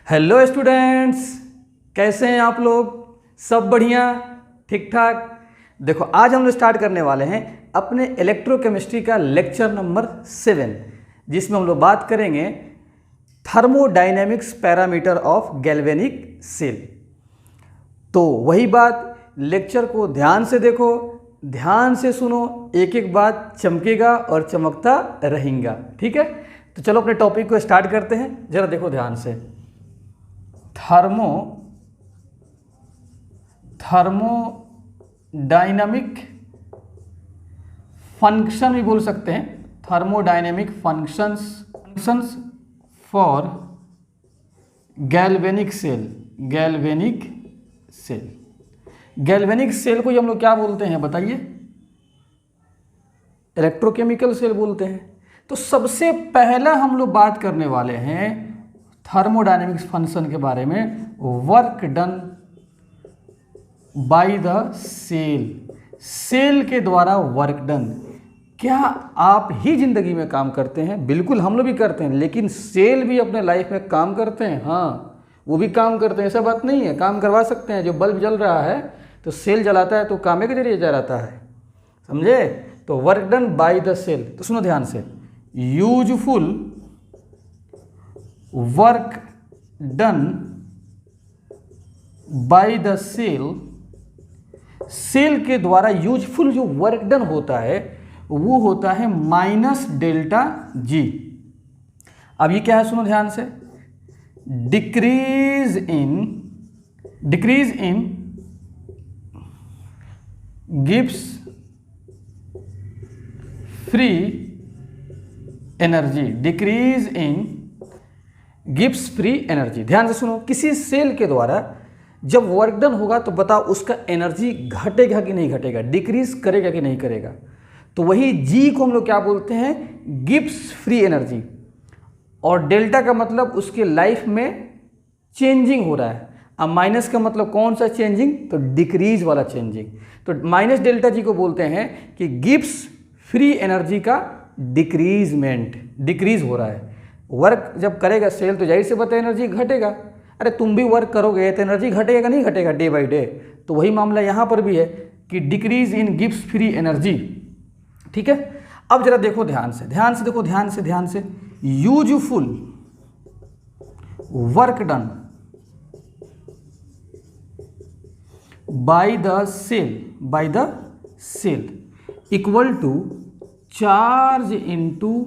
Hello students, कैसे हैं आप लोग? सब बढ़िया, ठीक ठाक। देखो, आज हम लोग स्टार्ट करने वाले हैं अपने इलेक्ट्रोकेमिस्ट्री का लेक्चर नंबर 7, जिसमें हम लोग बात करेंगे thermodynamics parameter of galvanic cell. तो वही बात, लेक्चर को ध्यान से देखो, ध्यान से सुनो, एक एक बात चमकेगा और चमकता रहेगा। ठीक है, तो चलो अपने टॉपिक को स्टार्ट करते हैं। जरा देखो ध्यान से, थर्मोडायनामिक फंक्शन भी बोल सकते हैं, thermodynamic functions for galvanic cell. Galvanic cell को ही हम लोग क्या बोलते हैं बताइए? इलेक्ट्रोकेमिकल सेल बोलते हैं। तो सबसे पहला हम लोग बात करने वाले हैं थर्मोडायनेमिक्स फंक्शन के बारे में, work done by the cell के द्वारा वर्क डन। क्या आप ही जिंदगी में काम करते हैं? बिल्कुल, हम लोग भी करते हैं, लेकिन सेल भी अपने लाइफ में काम करते हैं। हाँ, वो भी काम करते हैं, ऐसा बात नहीं है, काम करवा सकते हैं। जो बल्ब जल रहा है तो सेल जलाता है, तो कामे के जरिए जलाता है, समझे? तो work done by the cell. तो सुनो ध्यान से, useful work done by the cell के द्वारा यूजफुल जो वर्क डन होता है वो होता है माइनस डेल्टा जी। अब ये क्या है, सुनो ध्यान से, decrease in Gibbs free energy, decrease in Gibbs free energy. ध्यान से सुनो, किसी सेल के द्वारा जब वर्क डन होगा तो बताओ उसका एनर्जी घटेगा कि नहीं घटेगा, डिक्रीज करेगा कि नहीं करेगा। तो वही जी को हम लोग क्या बोलते हैं? Gibbs free energy. और डेल्टा का मतलब उसके लाइफ में चेंजिंग हो रहा है। अब माइनस का मतलब कौन सा चेंजिंग? तो डिक्रीज वाला चेंजिंग। तो माइनस डेल्टा जी को बोलते हैं कि गिब्स फ्री एनर्जी का डिक्रीजमेंट, डिक्रीज हो रहा है। वर्क जब करेगा सेल तो जाहिर से बता एनर्जी घटेगा। अरे तुम भी वर्क करोगे तो एनर्जी घटेगा नहीं घटेगा डे बाई डे। तो वही मामला यहाँ पर भी है कि decrease in Gibbs free energy. ठीक है, अब जरा देखो ध्यान से, देखो ध्यान से, useful work done by the cell equal to charge into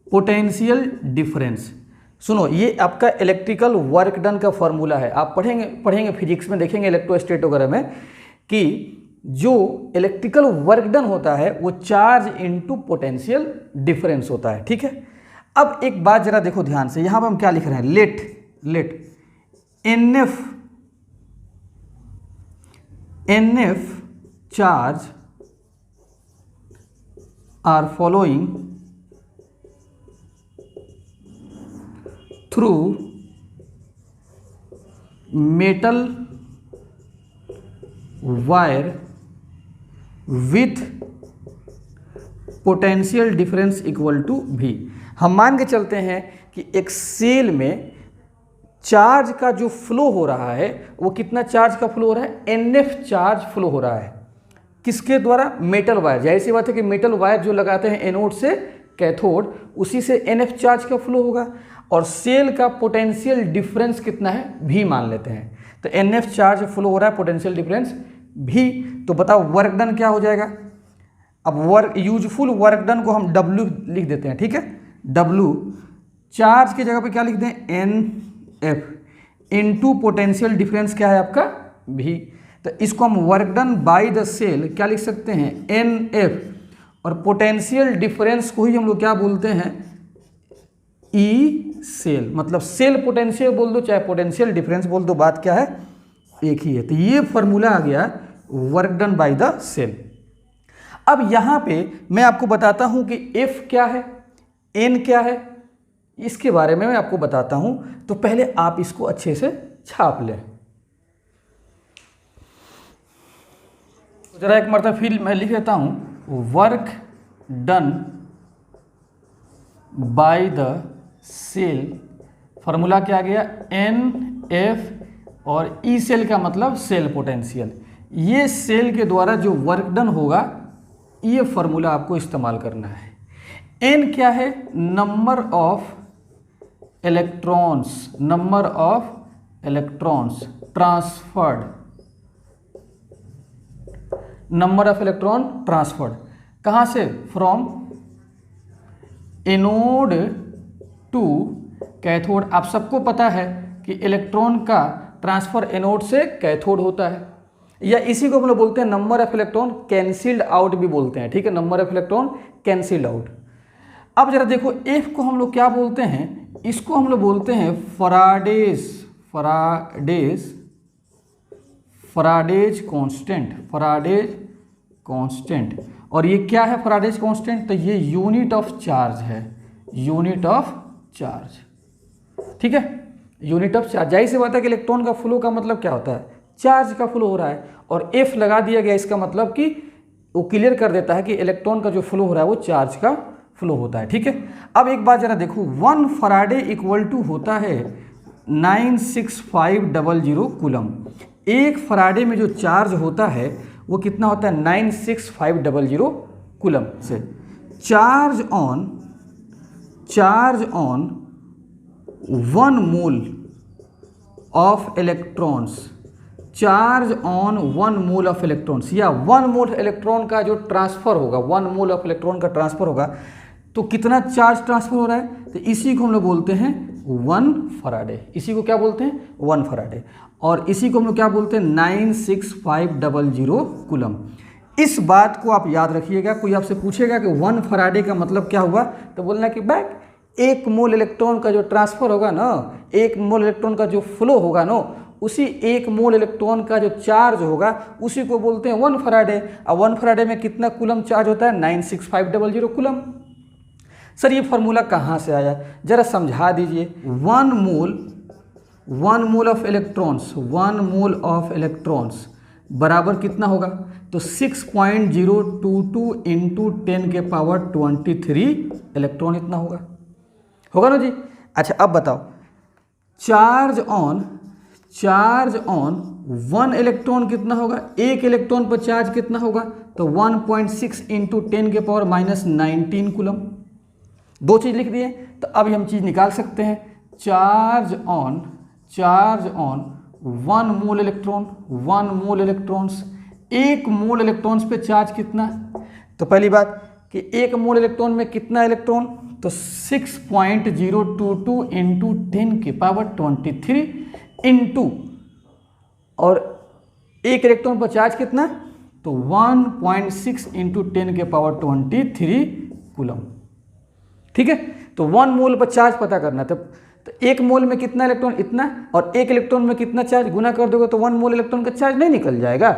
potential difference. सुनो, ये आपका इलेक्ट्रिकल वर्क डन का फॉर्मूला है। आप पढ़ेंगे फिजिक्स में, देखेंगे इलेक्ट्रोस्टैट वगैरह में कि जो इलेक्ट्रिकल वर्क डन होता है वो चार्ज इनटू पोटेंशियल डिफरेंस होता है। ठीक है, अब एक बात जरा देखो ध्यान से, यहां पर हम क्या लिख रहे हैं? Let n F charge are following through metal wire with potential difference equal to V। हम मान के चलते हैं कि एक सेल में चार्ज का जो फ्लो हो रहा है वो कितना चार्ज का फ्लो हो रहा है? NF चार्ज फ्लो हो रहा है। किसके द्वारा? Metal wire. जाहिर सी बात है कि मेटल वायर जो लगाते हैं एनोड से कैथोड, उसी से NF चार्ज का फ्लो होगा। और सेल का पोटेंशियल डिफरेंस कितना है? V मान लेते हैं। तो NF चार्ज फ्लो हो रहा है, पोटेंशियल डिफरेंस V। तो बताओ वर्क डन क्या हो जाएगा? अब यूजफुल वर्क डन को हम W लिख देते हैं। ठीक है, W चार्ज की जगह पे क्या लिख दें? NF इनटू पोटेंशियल डिफरेंस क्या है आपका? V। तो इसको हम work done by the cell क्या लिख सकते हैं? NF। और पोटेंशियल डिफरेंस को ही हम लोग क्या बोलते हैं? E cell. मतलब सेल पोटेंशियल बोल दो चाहे पोटेंशियल डिफरेंस बोल दो, बात क्या है? एक ही है। तो ये फॉर्मूला आ गया work done by the cell. अब यहां पे मैं आपको बताता हूं कि F क्या है, N क्या है, इसके बारे में मैं आपको बताता हूं। तो पहले आप इसको अच्छे से छाप लें। जरा एक मरतबा फिर मैं लिख देता हूं, work done by the cell formula क्या आ गया, NF और ई सेल का मतलब सेल पोटेंशियल। ये सेल के द्वारा जो वर्क डन होगा ये फार्मूला आपको इस्तेमाल करना है। N क्या है, number of electrons, number of electrons transferred, number of electron transferred कहाँ से, फ्रॉम एनोड टू कैथोड। आप सबको पता है कि इलेक्ट्रॉन का ट्रांसफर एनोड से कैथोड होता है, या इसी को हम लोग बोलते हैं number of electron cancelled out भी बोलते हैं, ठीक है, number of electron cancelled out. अब जरा देखो एफ को हम लोग क्या बोलते हैं, इसको हम लोग बोलते हैं फराडेज कांस्टेंट। और ये क्या है फराडेज कांस्टेंट, तो ये यूनिट ऑफ चार्ज है, यूनिट ऑफ चार्ज, ठीक है, यूनिट ऑफ चार्ज। जाहिर सी बात है कि इलेक्ट्रॉन का फ्लो का मतलब क्या होता है, चार्ज का फ्लो हो रहा है, और एफ लगा दिया गया, इसका मतलब कि वो क्लियर कर देता है कि इलेक्ट्रॉन का जो फ्लो हो रहा है वो चार्ज का फ्लो होता है, ठीक है। अब एक बात जरा देखो, 1 फराडे इक्वल टू होता है 96500 कूलम। एक फराडे में जो चार्ज होता है वो कितना होता है, 96500 कूलम से। Charge on 1 mole of electrons, charge on 1 mole of electrons, या 1 मोल इलेक्ट्रॉन का जो ट्रांसफर होगा, 1 मोल ऑफ इलेक्ट्रॉन का ट्रांसफर होगा, तो कितना चार्ज ट्रांसफर हो रहा है, तो इसी को हम लोग बोलते हैं 1 फराडे। इसी को क्या बोलते हैं, 1 फराडे। और इसी को हम लोग क्या बोलते हैं, 96500 कूलम। इस बात को आप याद रखिएगा। कोई आपसे पूछेगा कि 1 फराडे का मतलब क्या हुआ, तो बोलना कि बैक 1 मोल इलेक्ट्रॉन का जो ट्रांसफर होगा ना, 1 मोल इलेक्ट्रॉन का जो फ्लो होगा ना, उसी 1 मोल इलेक्ट्रॉन का जो चार्ज होगा उसी को बोलते हैं 1 फराडे। और 1 फराडे में कितना कूलम चार्ज होता है, 96500 कूलम। सर ये फार्मूला कहाँ से आया, जरा समझा दीजिए। 1 mole of electrons, 1 mole of electrons बराबर कितना होगा, तो 6.022 इंटू 10 के पावर 23 इलेक्ट्रॉन इतना होगा ना जी। अच्छा अब बताओ, चार्ज ऑन 1 इलेक्ट्रॉन कितना होगा, 1 इलेक्ट्रॉन पर चार्ज कितना होगा, तो 1.6 इंटू 10 के पावर -19 कूलम। 2 चीज़ लिख दिए, तो अब हम चीज़ निकाल सकते हैं। Charge on 1 mole electron, 1 mole electrons, 1 mole electrons पे चार्ज कितना, तो पहली बात कि 1 मोल इलेक्ट्रॉन में कितना इलेक्ट्रॉन, तो 6.022 इंटू 10 के पावर 23 इंटू, और 1 इलेक्ट्रॉन पर चार्ज कितना, तो 1.6 इंटू 10 के पावर 23 कूलम, ठीक है। तो 1 मोल पर चार्ज पता करना, तो 1 मोल में कितना इलेक्ट्रॉन इतना, और 1 इलेक्ट्रॉन में कितना चार्ज, गुना कर दोगे तो 1 मोल इलेक्ट्रॉन का चार्ज नहीं निकल जाएगा,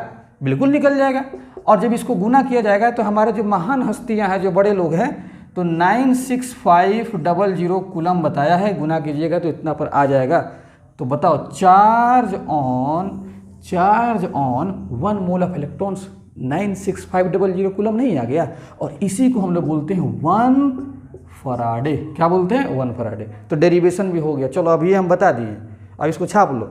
बिल्कुल निकल जाएगा। और जब इसको गुना किया जाएगा तो हमारे जो महान हस्तियां हैं, जो बड़े लोग हैं, तो 96500 कूलम बताया है, गुना कीजिएगा तो इतना पर आ जाएगा। तो बताओ charge on 1 mole of electrons 96500 coulomb नहीं आ गया, और इसी को हम लोग बोलते हैं 1 फराडे। क्या बोलते हैं, 1 फराडे। तो डेरिवेशन भी हो गया। चलो अब ये हम बता दिए, अब इसको छाप लो।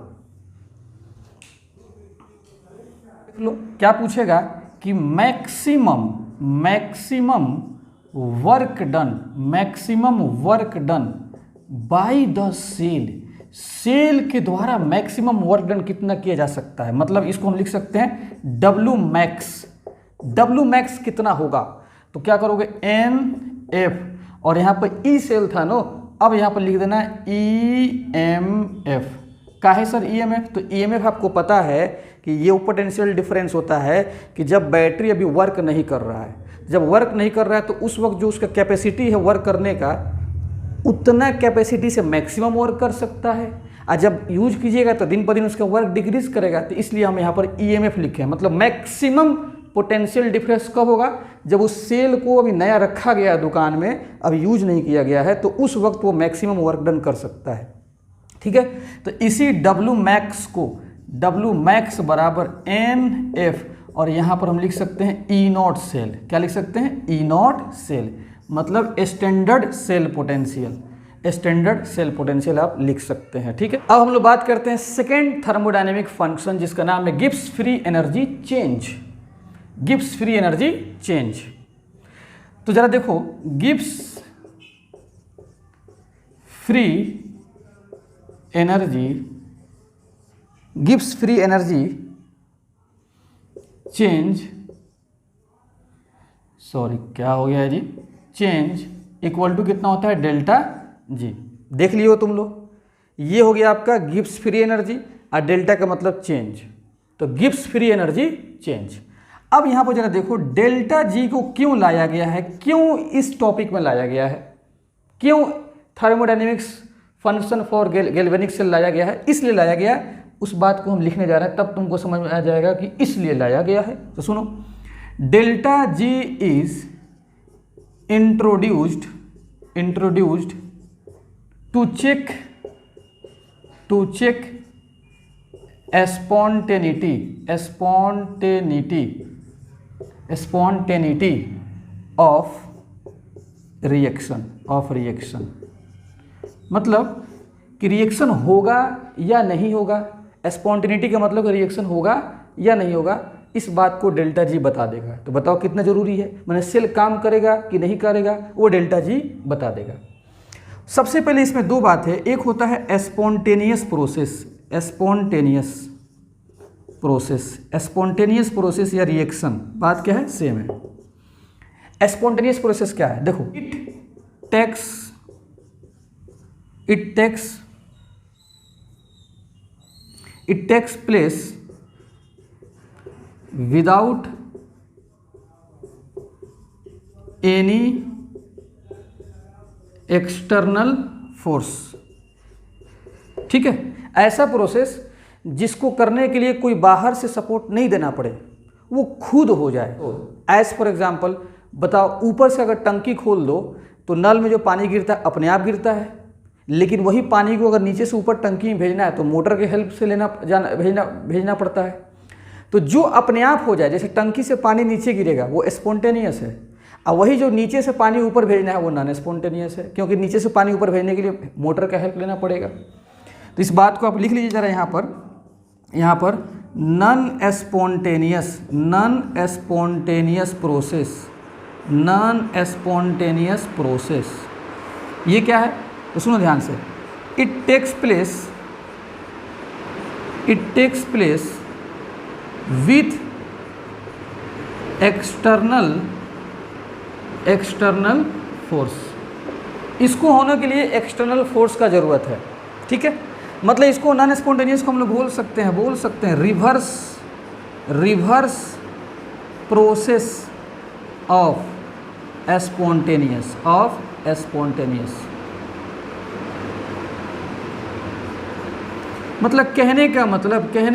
देख लो क्या पूछेगा कि maximum work done by the cell के द्वारा मैक्सिमम वर्क डन कितना किया जा सकता है। मतलब इसको हम लिख सकते हैं W मैक्स कितना होगा, तो क्या करोगे, NF, और यहाँ पर ई सेल था नो, अब यहाँ पर लिख देना EMF। का है सर EMF, तो EMF आपको पता है कि ये पोटेंशियल डिफरेंस होता है कि जब बैटरी अभी वर्क नहीं कर रहा है, जब वर्क नहीं कर रहा है तो उस वक्त जो उसका कैपेसिटी है वर्क करने का, उतना कैपेसिटी से मैक्सिमम वर्क कर सकता है, और जब यूज कीजिएगा तो दिन पर दिन उसका वर्क डिक्रीज करेगा। तो इसलिए हम यहाँ पर EMF लिखे हैं। मतलब मैक्सिमम पोटेंशियल डिफरेंस कब होगा, जब उस सेल को अभी नया रखा गया दुकान में, अभी यूज नहीं किया गया है, तो उस वक्त वो मैक्सिमम वर्क डन कर सकता है, ठीक है। तो इसी W मैक्स बराबर NF, और यहाँ पर हम लिख सकते हैं E0 सेल। क्या लिख सकते हैं, E0 सेल, मतलब standard cell potential. Standard cell potential आप लिख सकते हैं। ठीक है, अब हम लोग बात करते हैं सेकेंड थर्मोडायनेमिक फंक्शन जिसका नाम है Gibbs free energy change. Gibbs free energy change, तो जरा देखो, Gibbs free energy, Gibbs free energy change, sorry क्या हो गया है जी, चेंज इक्वल टू कितना होता है, डेल्टा जी। देख लियो तुम लोग, ये हो गया आपका गिब्स फ्री एनर्जी और डेल्टा का मतलब चेंज, तो गिब्स फ्री एनर्जी चेंज। अब यहाँ पर जरा देखो डेल्टा जी को क्यों लाया गया है, क्यों इस टॉपिक में लाया गया है, क्यों thermodynamics function for galvanic cell लाया गया है, इसलिए लाया गया है। उस बात को हम लिखने जा रहे हैं, तब तुमको समझ में आ जाएगा कि इसलिए लाया गया है। तो सुनो, delta G is introduced to check spontaneity of reaction, मतलब कि रिएक्शन होगा या नहीं होगा। स्पॉन्टेनिटी का मतलब रिएक्शन होगा या नहीं होगा, इस बात को डेल्टा जी बता देगा। तो बताओ कितना जरूरी है, मैंने सेल काम करेगा कि नहीं करेगा, वो डेल्टा जी बता देगा। सबसे पहले इसमें दो बात है, एक होता है स्पॉन्टेनियस प्रोसेस या रिएक्शन, बात क्या है, सेम है। स्पॉन्टेनियस प्रोसेस क्या है, देखो, it takes place without any external force। ठीक है, ऐसा प्रोसेस जिसको करने के लिए कोई बाहर से सपोर्ट नहीं देना पड़े, वो खुद हो जाए। एज फॉर एग्जाम्पल बताओ, ऊपर से अगर टंकी खोल दो तो नल में जो पानी गिरता है अपने आप गिरता है, लेकिन वही पानी को अगर नीचे से ऊपर टंकी में भेजना है तो मोटर के हेल्प से भेजना पड़ता है। तो जो अपने आप हो जाए, जैसे टंकी से पानी नीचे गिरेगा वो स्पॉन्टेनियस है, और वही जो नीचे से पानी ऊपर भेजना है वो नॉन स्पॉन्टेनियस है, क्योंकि नीचे से पानी ऊपर भेजने के लिए मोटर का हेल्प लेना पड़ेगा। तो इस बात को आप लिख लीजिए जरा यहाँ पर नॉन स्पॉन्टेनियस प्रोसेस, ये क्या है, तो सुनो ध्यान से, it takes place with external force. इसको होने के लिए एक्सटर्नल फोर्स का ज़रूरत है। ठीक है, मतलब इसको नॉन स्पॉन्टेनियस को हम लोग बोल सकते हैं रिवर्स प्रोसेस ऑफ स्पॉन्टेनियस मतलब कहने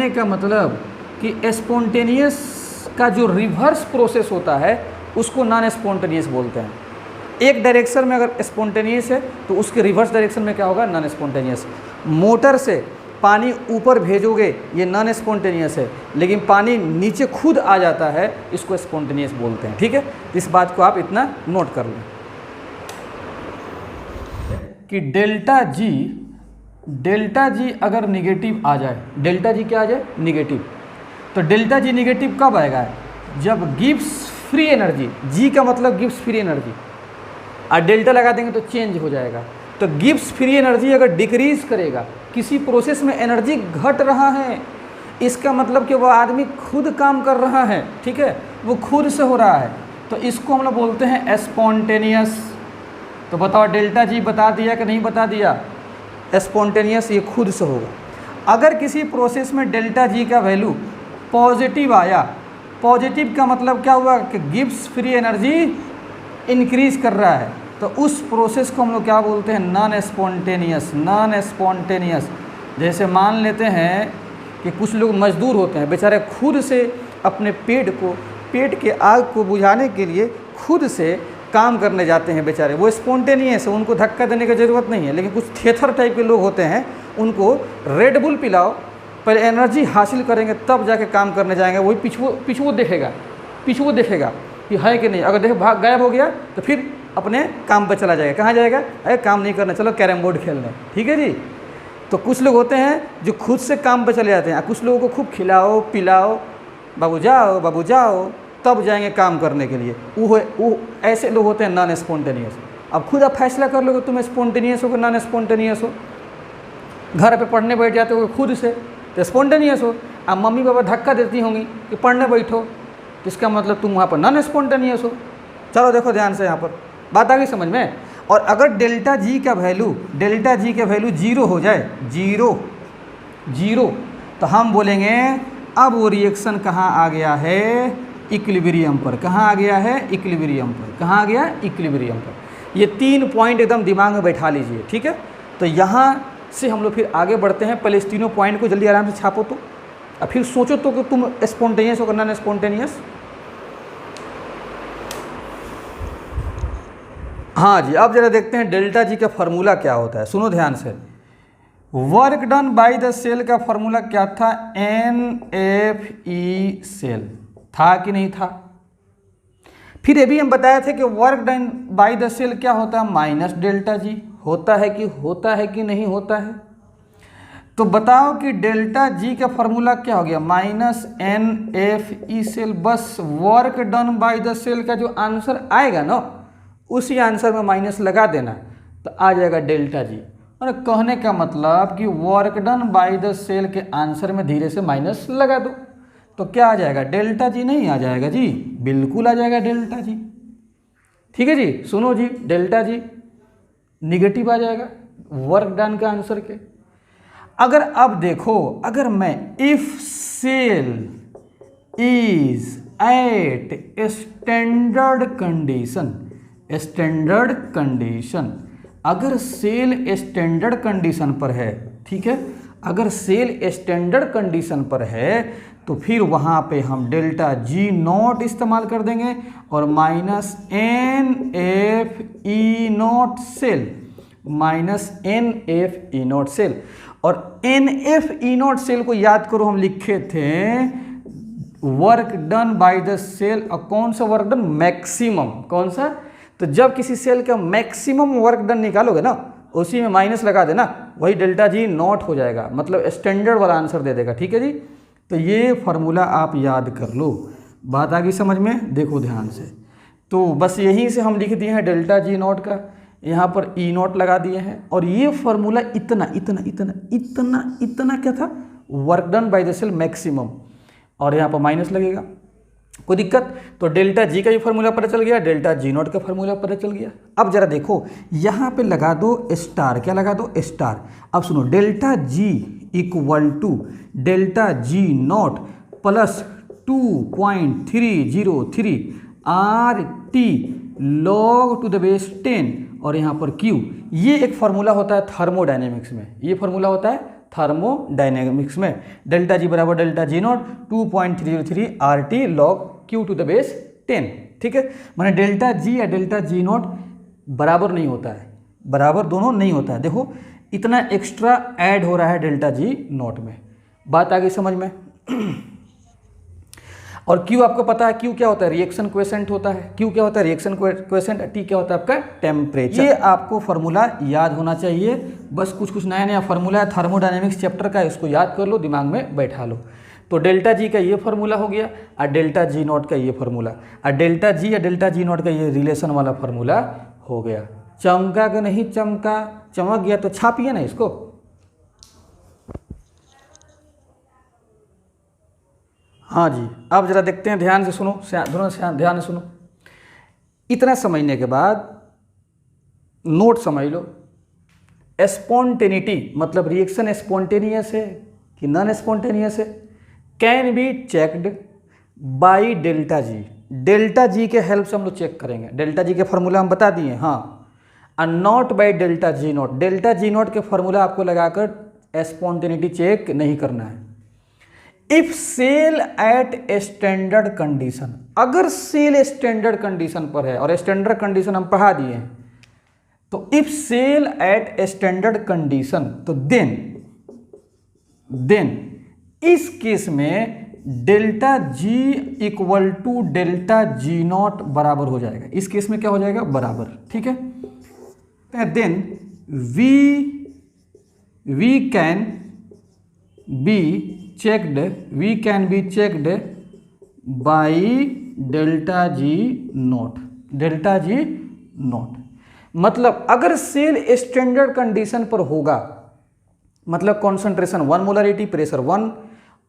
का मतलब कि स्पॉन्टेनियस का जो रिवर्स प्रोसेस होता है उसको नॉन स्पॉन्टेनियस बोलते हैं। एक डायरेक्शन में अगर स्पॉन्टेनियस है तो उसके रिवर्स डायरेक्शन में क्या होगा, नॉन स्पॉन्टेनियस। मोटर से पानी ऊपर भेजोगे ये नॉन स्पॉन्टेनियस है, लेकिन पानी नीचे खुद आ जाता है, इसको स्पॉन्टेनियस बोलते हैं। ठीक है, इस बात को आप इतना नोट कर लें कि डेल्टा जी अगर निगेटिव आ जाए, डेल्टा जी क्या आ जाए, निगेटिव, तो डेल्टा जी निगेटिव कब आएगा, जब गिब्स फ्री एनर्जी, जी का मतलब गिब्स फ्री एनर्जी, और डेल्टा लगा देंगे तो चेंज हो जाएगा। तो गिब्स फ्री एनर्जी अगर डिक्रीज करेगा, किसी प्रोसेस में एनर्जी घट रहा है, इसका मतलब कि वह आदमी खुद काम कर रहा है। ठीक है, वो खुद से हो रहा है, तो इसको हम लोग बोलते हैं स्पॉन्टेनियस। तो बताओ डेल्टा जी बता दिया कि नहीं बता दिया, स्पॉन्टेनियस ये खुद से होगा। अगर किसी प्रोसेस में डेल्टा जी का वैल्यू पॉजिटिव आया, पॉजिटिव का मतलब क्या हुआ कि गिब्स फ्री एनर्जी इंक्रीज कर रहा है, तो उस प्रोसेस को हम लोग क्या बोलते हैं, नॉन स्पॉन्टेनियस। जैसे मान लेते हैं कि कुछ लोग मजदूर होते हैं, बेचारे खुद से अपने पेट के आग को बुझाने के लिए खुद से काम करने जाते हैं बेचारे, वो स्पॉन्टेनियस है, उनको धक्का देने की ज़रूरत नहीं है। लेकिन कुछ थेथर टाइप के लोग होते हैं, उनको रेड बुल पिलाओ, पहले एनर्जी हासिल करेंगे तब जाके काम करने जाएंगे। वही पीछू देखेगा कि है कि नहीं, अगर देख गायब हो गया तो फिर अपने काम पर चला जाएगा। कहाँ जाएगा? अरे काम नहीं करना, चलो कैरम बोर्ड खेलने, ठीक है जी। तो कुछ लोग होते हैं जो खुद से काम पर चले जाते हैं, कुछ लोगों को खूब खिलाओ पिलाओ, बाबू जाओ, तब जाएंगे काम करने के लिए। वो ऐसे लोग होते हैं नॉन स्पॉन्टेनियस। अब खुद आप फैसला कर लोगे तुम स्पॉन्टेनियस हो कि नॉन स्पॉन्टेनियस हो। घर पे पढ़ने बैठ जाते हो खुद से तो स्पॉन्टेनियस हो। अब मम्मी पापा धक्का देती होंगी कि पढ़ने बैठो, तो इसका मतलब तुम वहाँ पर नॉन स्पॉन्टेनियस हो। चलो देखो ध्यान से, यहाँ पर बात आ गई समझ में। और अगर डेल्टा जी का वैल्यू 0 हो जाए, जीरो, तो हम बोलेंगे अब वो रिएक्शन कहाँ आ गया है? इक्विलिब्रियम पर। कहाँ आ गया है? इक्विलिब्रियम पर। कहाँ आ गया? इक्विलिब्रियम पर। ये 3 पॉइंट एकदम दिमाग में बैठा लीजिए, ठीक है। तो यहाँ से हम लोग फिर आगे बढ़ते हैं। पहले इस तीनों पॉइंट को जल्दी आराम से छापो तो, और फिर सोचो तो कि तुम स्पॉन्टेनियस हो कि नॉन स्पॉन्टेनियस। हाँ जी, अब जरा देखते हैं डेल्टा जी का फॉर्मूला क्या होता है। सुनो ध्यान से। Work done by the cell का फॉर्मूला क्या था? NFE सेल था कि नहीं था? फिर ये भी हम बताए थे कि work done by the cell क्या होता है? Minus delta G. होता है कि नहीं होता है? तो बताओ कि डेल्टा जी का फॉर्मूला क्या हो गया? Minus NFE cell. बस work done by the cell का जो आंसर आएगा ना, उसी आंसर में माइनस लगा देना, तो आ जाएगा डेल्टा जी। और कहने का मतलब कि work done by the cell के आंसर में धीरे से माइनस लगा दो, तो क्या आ जाएगा? डेल्टा जी नहीं आ जाएगा जी? बिल्कुल आ जाएगा डेल्टा जी। ठीक है जी, सुनो जी, डेल्टा जी निगेटिव आ जाएगा वर्क डन का आंसर के। अगर अब देखो, अगर मैं if cell is at standard condition, अगर सेल स्टैंडर्ड कंडीशन पर है, ठीक है, अगर सेल स्टैंडर्ड कंडीशन पर है तो फिर वहाँ पे हम डेल्टा जी नॉट इस्तेमाल कर देंगे और minus NFE0 cell, minus NFE0 cell. और NFE0 सेल को याद करो, हम लिखे थे work done by the cell. और कौन सा वर्क डन? मैक्सिमम। कौन सा? तो जब किसी सेल का मैक्सिमम वर्क डन निकालोगे ना, उसी में माइनस लगा देना, वही डेल्टा जी नॉट हो जाएगा, मतलब स्टैंडर्ड वाला आंसर दे देगा। ठीक है जी, तो ये फार्मूला आप याद कर लो। बात आ गई समझ में? देखो ध्यान से। तो बस यहीं से हम लिख दिए हैं डेल्टा जी नॉट का, यहाँ पर E0 लगा दिए हैं। और ये फार्मूला इतना क्या था? Work done by the cell maximum, और यहाँ पर माइनस लगेगा। कोई दिक्कत? तो डेल्टा जी का भी फार्मूला पता चल गया, डेल्टा जी नॉट का फार्मूला पता चल गया। अब जरा देखो, यहाँ पे लगा दो स्टार। क्या लगा दो? स्टार। अब सुनो, delta G equal to delta G not plus 2.303 RT log to the base 10 और यहाँ पर Q। ये एक फार्मूला होता है थर्मोडायनेमिक्स में, ये फार्मूला होता है थर्मोडायनेमिक्स में। डेल्टा जी बराबर delta G not 2.303 RT log Q to the base 10। ठीक है, माने डेल्टा जी या डेल्टा जी नॉट बराबर नहीं होता है, बराबर दोनों नहीं होता है। देखो इतना एक्स्ट्रा ऐड हो रहा है डेल्टा जी नॉट में। बात आ गई समझ में? और Q आपको पता है, Q क्या होता है? रिएक्शन कोएफिशिएंट होता है। Q क्या होता है? Reaction coefficient. T क्या होता है आपका? टेम्परेचर। ये आपको फार्मूला याद होना चाहिए। बस कुछ नया फार्मूला है थर्मोडायनेमिक्स चैप्टर का, इसको याद कर लो, दिमाग में बैठा लो। तो डेल्टा जी का ये फार्मूला हो गया और डेल्टा जी नॉट का ये फार्मूला, और डेल्टा जी या डेल्टा जी नॉट का ये रिलेशन वाला फार्मूला हो गया। चमका कि नहीं चमका? चमक गया तो छापिए ना इसको। हाँ जी, अब जरा देखते हैं, ध्यान से सुनो, दोनों ध्यान से सुनो। इतना समझने के बाद नोट समझ लो। स्पॉन्टेनिटी मतलब रिएक्शन स्पॉन्टेनियस है कि नॉन स्पॉन्टेनियस है, can be checked by delta ji. Delta G के हेल्प से हम लोग चेक करेंगे। डेल्टा जी के फार्मूला हम बता दिए, हाँ, और not by delta G not. Delta G not के फार्मूला आपको लगाकर स्पॉन्टेनिटी चेक नहीं करना है। If cell at standard condition, अगर सेल स्टैंडर्ड कंडीशन पर है, और स्टैंडर्ड कंडीशन हम पढ़ा दिए हैं, तो if cell at standard condition, तो देन इस केस में delta G equal to delta G not बराबर हो जाएगा। इस केस में क्या हो जाएगा, बराबर, ठीक है। Then we can be checked by delta G not. मतलब अगर सेल स्टैंडर्ड कंडीशन पर होगा, मतलब कॉन्सेंट्रेशन 1 मोलरिटी, प्रेशर 1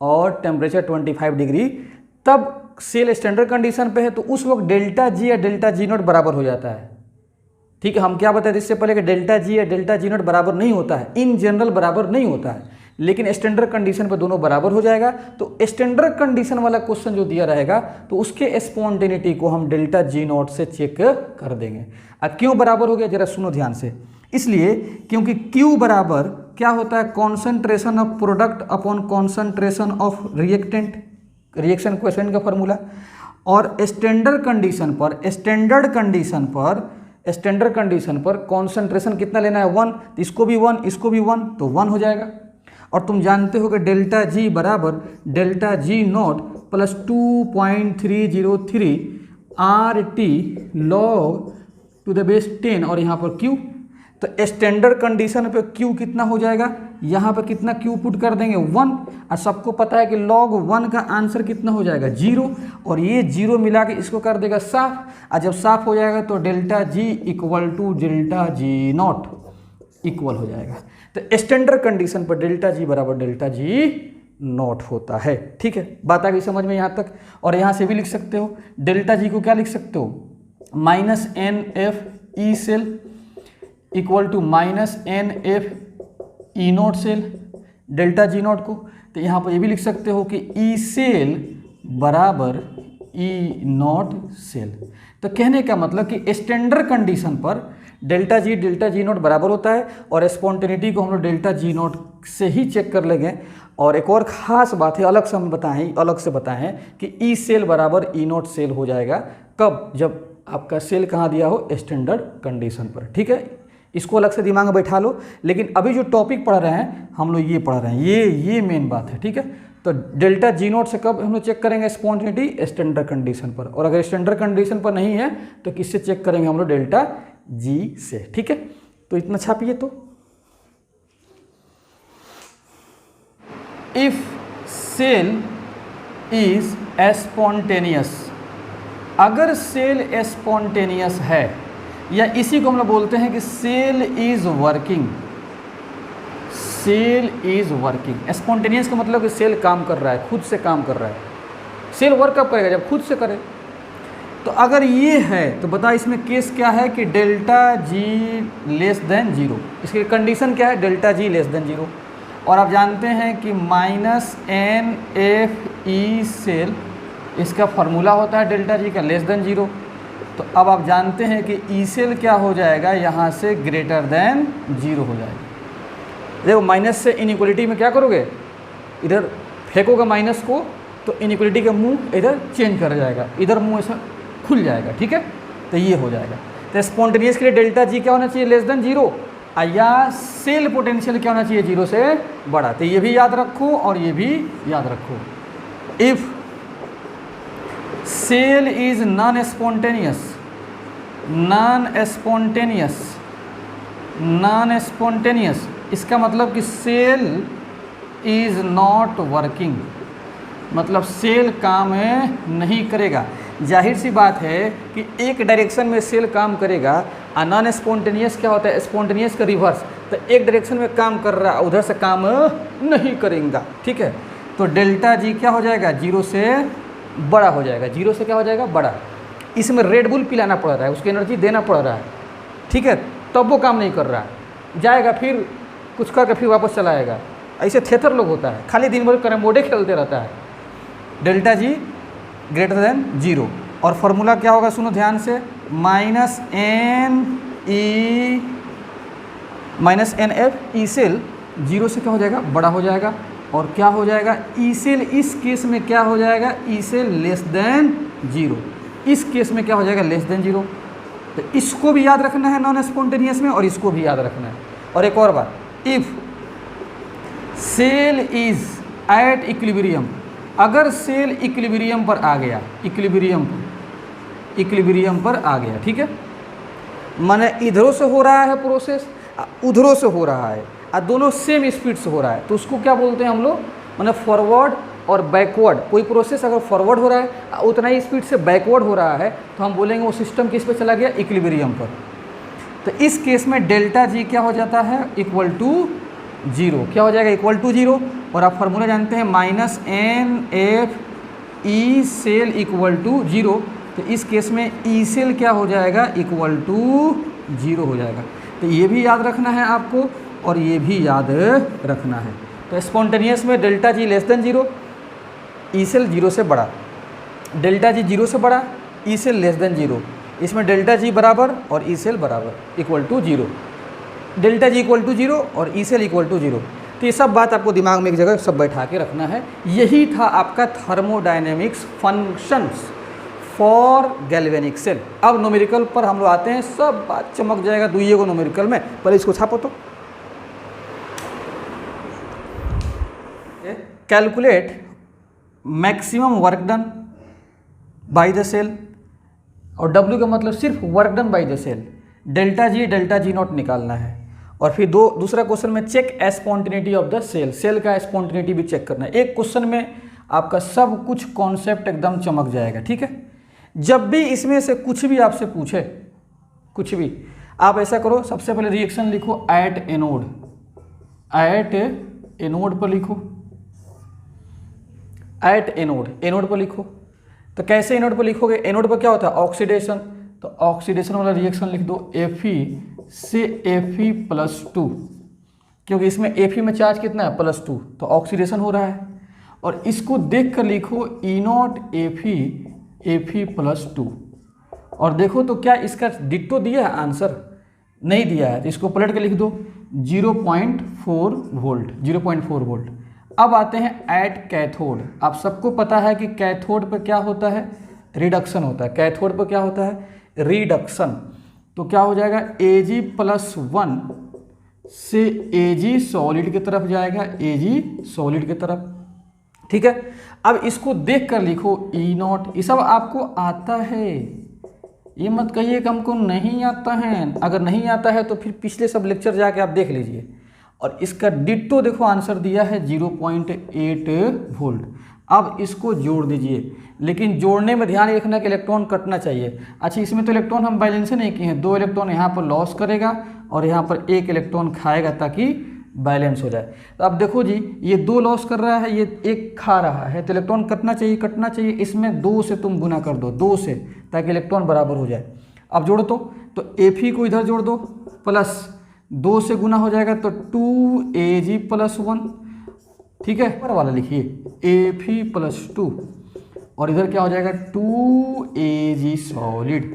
और टेम्परेचर 25 डिग्री, तब सेल स्टैंडर्ड कंडीशन पे है, तो उस वक्त डेल्टा जी या डेल्टा जी नॉट बराबर हो जाता है। ठीक है, हम क्या बताए थे इससे पहले कि डेल्टा जी या डेल्टा जी नॉट बराबर नहीं होता है, इन जनरल बराबर नहीं होता है, लेकिन स्टैंडर्ड कंडीशन पर दोनों बराबर हो जाएगा। तो स्टैंडर्ड कंडीशन वाला क्वेश्चन जो दिया रहेगा तो उसके स्पॉन्टेनिटी को हम डेल्टा जी नॉट से चेक कर देंगे। अब क्यों बराबर हो गया, जरा सुनो ध्यान से। इसलिए क्योंकि Q बराबर क्या होता है, concentration of product upon concentration of reactant, reaction question का फॉर्मूला। और स्टैंडर्ड कंडीशन पर कॉन्सेंट्रेशन कितना लेना है, 1, तो इसको भी 1, इसको भी 1, तो 1 हो जाएगा। और तुम जानते हो कि डेल्टा जी बराबर delta G not plus 2.303 RT log to the base 10 और यहाँ पर Q। तो स्टैंडर्ड कंडीशन पे Q कितना हो जाएगा, यहाँ पर कितना Q पुट कर देंगे 1, और सबको पता है कि log 1 का आंसर कितना हो जाएगा 0, और ये 0 मिला के इसको कर देगा साफ। और जब साफ हो जाएगा तो delta G equal to delta G not equal हो जाएगा। तो स्टैंडर्ड कंडीशन पर डेल्टा जी बराबर डेल्टा जी नॉट होता है। ठीक है, बात आ गई समझ में यहाँ तक। और यहाँ से भी लिख सकते हो डेल्टा जी को क्या लिख सकते हो, -NF E cell equal to -NF E not cell, delta G not को। तो यहाँ पर ये भी लिख सकते हो कि ई सेल बराबर ई नॉट सेल। तो कहने का मतलब कि स्टैंडर्ड कंडीशन पर डेल्टा जी नॉट बराबर होता है, और स्पॉन्टेनिटी को हम लोग डेल्टा जी नॉट से ही चेक कर लेंगे। और एक और ख़ास बात है, अलग से बताएं कि ई सेल बराबर ई नॉट सेल हो जाएगा कब, जब आपका सेल कहाँ दिया हो, स्टैंडर्ड कंडीशन पर। ठीक है, इसको अलग से दिमाग में बैठा लो। लेकिन अभी जो टॉपिक पढ़ रहे हैं हम लोग, ये पढ़ रहे हैं, ये मेन बात है। ठीक है, तो डेल्टा जी नॉट से कब हम लोग चेक करेंगे स्पॉन्टेनिटी, स्टैंडर्ड कंडीशन पर। और अगर स्टैंडर्ड कंडीशन पर नहीं है तो किससे चेक करेंगे हम लोग, डेल्टा जी से। ठीक है, तो इतना छापिए। तो इफ सेल इज स्पॉन्टेनियस, अगर सेल स्पॉन्टेनियस है, या इसी को हम लोग बोलते हैं कि सेल इज वर्किंग। स्पॉन्टेनियस का मतलब कि सेल काम कर रहा है, खुद से काम कर रहा है। सेल वर्क कब करेगा, जब खुद से करे। तो अगर ये है तो बता इसमें केस क्या है कि डेल्टा जी लेस देन 0। इसकी कंडीशन क्या है, डेल्टा जी लेस देन 0। और आप जानते हैं कि -NF ई सेल, इसका फॉर्मूला होता है डेल्टा जी का लेस देन 0। तो अब आप जानते हैं कि ई सेल क्या हो जाएगा, यहाँ से ग्रेटर देन 0 हो जाएगा। देखो माइनस से इनइक्वलिटी में क्या करोगे, इधर फेंकोगे माइनस को, तो इनइक्वलिटी का मुंह इधर चेंज कर जाएगा, इधर मुंह ऐसा खुल जाएगा। ठीक है, तो ये हो जाएगा। तो स्पॉन्टेनियस के लिए डेल्टा जी क्या होना चाहिए, लेस देन 0, या सेल पोटेंशियल क्या होना चाहिए, 0 से बड़ा। तो ये भी याद रखो और ये भी याद रखो। If cell is non spontaneous, इसका मतलब कि सेल इज नॉट वर्किंग, मतलब सेल काम नहीं करेगा। जाहिर सी बात है कि एक डायरेक्शन में सेल काम करेगा, और नॉन स्पॉन्टेनियस क्या होता है, स्पॉन्टेनियस का रिवर्स। तो एक डायरेक्शन में काम कर रहा है, उधर से काम नहीं करेगा। ठीक है, तो डेल्टा जी क्या हो जाएगा, 0 से बड़ा हो जाएगा। 0 से क्या हो जाएगा, बड़ा। इसमें रेड बुल पिलाना पड़ रहा है, उसकी एनर्जी देना पड़ रहा है। ठीक है, तब वो काम नहीं कर रहा है, जाएगा फिर कुछ करके फिर वापस चला आएगा। ऐसे थेथर लोग होता है, खाली दिन भर कैरम बोर्डे खेलते रहता है। डेल्टा जी ग्रेटर देन 0, और फॉर्मूला क्या होगा, सुनो ध्यान से, -NF ई सेल 0 से क्या हो जाएगा, बड़ा हो जाएगा। और क्या हो जाएगा, ई सेल इस केस में क्या हो जाएगा, ई सेल लेस देन 0, इस केस में क्या हो जाएगा, लेस देन 0। तो इसको भी याद रखना है नॉन स्पॉन्टेनियस में, और इसको भी याद रखना है। और एक और बात, if cell is at equilibrium, अगर सेल इक्विलिब्रियम पर आ गया, इक्विलिब्रियम पर आ गया, ठीक है, माने इधरों से हो रहा है प्रोसेस, उधरों से हो रहा है, और दोनों सेम स्पीड से हो रहा है, तो उसको क्या बोलते हैं हम लोग, माने फॉरवर्ड और बैकवर्ड। कोई प्रोसेस अगर फॉरवर्ड हो रहा है उतना ही स्पीड से बैकवर्ड हो रहा है तो हम बोलेंगे वो सिस्टम किस पे चला गया, इक्विलिब्रियम पर। तो इस केस में डेल्टा जी क्या हो जाता है, इक्वल टू 0, क्या हो जाएगा, इक्वल टू 0। और आप फार्मूला जानते हैं minus N F E cell equal to 0, तो इस केस में ई सेल क्या हो जाएगा, इक्वल टू 0 हो जाएगा। तो ये भी याद रखना है आपको और ये भी याद रखना है। तो स्पॉन्टेनियस में delta G less than 0, E cell 0 से बड़ा, डेल्टा जी 0 से बड़ा, ई सेल लेस देन 0, इसमें डेल्टा जी बराबर और ई सेल बराबर equal to 0, delta G equal to 0 और ई सेल इक्वल टू 0। तो ये सब बात आपको दिमाग में एक जगह सब बैठा के रखना है। यही था आपका thermodynamics functions for galvanic cell. अब न्यूमेरिकल पर हम लोग आते हैं, सब बात चमक जाएगा दुइये को न्यूमेरिकल में, पहले इसको छापो तो। Calculate maximum work done by the cell, और W का मतलब सिर्फ work done by the cell, delta G not निकालना है। और फिर दूसरा क्वेश्चन में check spontaneity of the cell, cell का स्पॉन्टेनिटी भी चेक करना है। एक क्वेश्चन में आपका सब कुछ कॉन्सेप्ट एकदम चमक जाएगा, ठीक है। जब भी इसमें से कुछ भी आपसे पूछे, कुछ भी, आप ऐसा करो, सबसे पहले रिएक्शन लिखो एट एनोड, एट एनोड पर लिखो, एट एनोड, एनोड पर लिखो। तो कैसे एनोड पर लिखोगे, एनोड पर क्या होता है, ऑक्सीडेशन, तो ऑक्सीडेशन वाला रिएक्शन लिख दो Fe से Fe+2, क्योंकि इसमें Fe में चार्ज कितना है, +2, तो ऑक्सीडेशन हो रहा है। और इसको देख कर लिखो E0 Fe+2, और देखो तो क्या इसका डिट्टो दिया है, आंसर नहीं दिया है, तो इसको पलट के लिख दो 0.4 वोल्ट, 0.4 वोल्ट। अब आते हैं एट कैथोड। आप सबको पता है कि कैथोड पर क्या होता है, रिडक्शन होता है, कैथोड पर क्या होता है, रिडक्शन। तो क्या हो जाएगा, Ag+1 से Ag सॉलिड की तरफ जाएगा, Ag सॉलिड की तरफ, ठीक है। अब इसको देख कर लिखो E0, ये सब आपको आता है, ये मत कहिए कि हमको नहीं आता है, अगर नहीं आता है तो फिर पिछले सब लेक्चर जाके आप देख लीजिए। और इसका डिट्टो देखो आंसर दिया है 0.8 वोल्ट। अब इसको जोड़ दीजिए, लेकिन जोड़ने में ध्यान रखना कि इलेक्ट्रॉन कटना चाहिए। अच्छा, इसमें तो इलेक्ट्रॉन हम बैलेंस नहीं किए हैं, 2 इलेक्ट्रॉन यहाँ पर लॉस करेगा और यहाँ पर 1 इलेक्ट्रॉन खाएगा ताकि बैलेंस हो जाए। तो अब देखो जी, ये 2 लॉस कर रहा है, ये 1 खा रहा है, तो इलेक्ट्रॉन कटना चाहिए, कटना चाहिए। इसमें 2 से तुम गुना कर दो, 2 से, ताकि इलेक्ट्रॉन बराबर हो जाए। अब जोड़ो तो Fe को इधर जोड़ दो, प्लस 2 से गुना हो जाएगा तो 2Ag+1, ठीक है। ऊपर वाला लिखिए Fe+2, और इधर क्या हो जाएगा 2Ag सॉलिड,